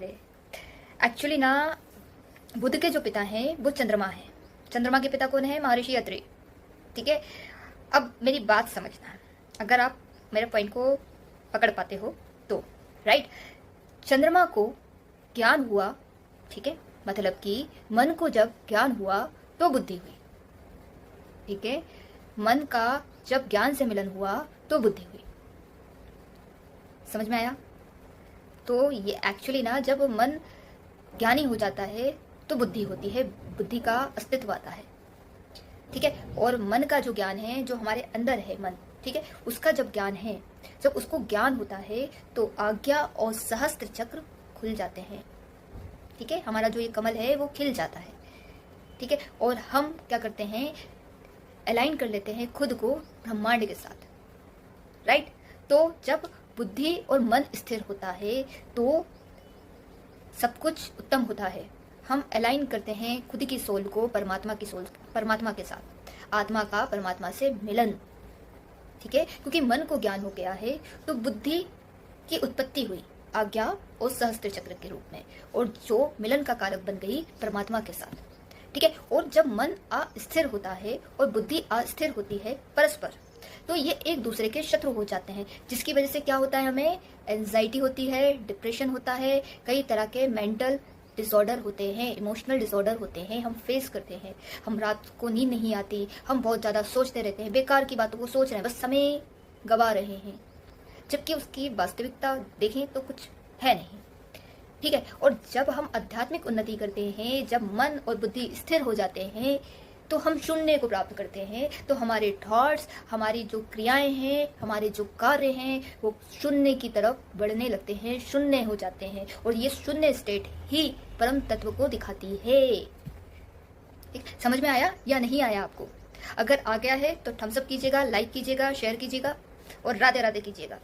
है। एक्चुअली ना, बुध के जो पिता हैं वो चंद्रमा है। चंद्रमा के पिता कौन है? महर्षि अत्रि। ठीक है, अब मेरी बात समझना है, अगर आप मेरे पॉइंट को पकड़ पाते हो तो। राइट, चंद्रमा को ज्ञान हुआ, ठीक है, मतलब कि मन को जब ज्ञान हुआ तो बुद्धि हुई। ठीक है, मन का जब ज्ञान से मिलन हुआ तो बुद्धि हुई। समझ में आया? तो ये एक्चुअली ना, जब मन ज्ञानी हो जाता है तो बुद्धि होती है, बुद्धि का अस्तित्व आता है। ठीक है, और मन का जो ज्ञान है, जो हमारे अंदर है मन, ठीक है, उसका जब ज्ञान है, जब उसको ज्ञान होता है तो आज्ञा और सहस्त्र चक्र खुल जाते हैं। ठीक है, हमारा जो ये कमल है वो खिल जाता है। ठीक है, और हम क्या करते हैं, अलाइन कर लेते हैं खुद को ब्रह्मांड के साथ। राइट, तो जब बुद्धि और मन स्थिर होता है तो सब कुछ उत्तम होता है। हम अलाइन करते हैं खुद की सोल को परमात्मा की सोल, परमात्मा के साथ, आत्मा का परमात्मा से मिलन। ठीक है, क्योंकि मन को ज्ञान हो गया है तो बुद्धि की उत्पत्ति हुई आज्ञा और सहस्त्र चक्र के रूप में, और जो मिलन का कारक बन गई परमात्मा के साथ। ठीक है, और जब मन अस्थिर होता है और बुद्धि अस्थिर होती है परस्पर, तो ये एक दूसरे के शत्रु हो जाते हैं, जिसकी वजह से क्या होता है, हमें एंजाइटी होती है, डिप्रेशन होता है, कई तरह के मेंटल डिसऑर्डर होते हैं, इमोशनल डिसऑर्डर होते हैं, हम फेस करते हैं। हम रात को नींद नहीं आती, हम बहुत ज़्यादा सोचते रहते हैं, बेकार की बातों को सोच रहे हैं, बस समय गवा रहे हैं, जबकि उसकी वास्तविकता देखें तो कुछ है नहीं। ठीक है, और जब हम आध्यात्मिक उन्नति करते हैं, जब मन और बुद्धि स्थिर हो जाते हैं तो हम शून्य को प्राप्त करते हैं। तो हमारे थॉट्स, हमारी जो क्रियाएं हैं, हमारे जो कार्य हैं, वो शून्य की तरफ बढ़ने लगते हैं, शून्य हो जाते हैं, और ये शून्य स्टेट ही परम तत्व को दिखाती है। समझ में आया या नहीं आया आपको? अगर आ गया है तो थम्स अप कीजिएगा, लाइक कीजिएगा, शेयर कीजिएगा और राधे राधे कीजिएगा।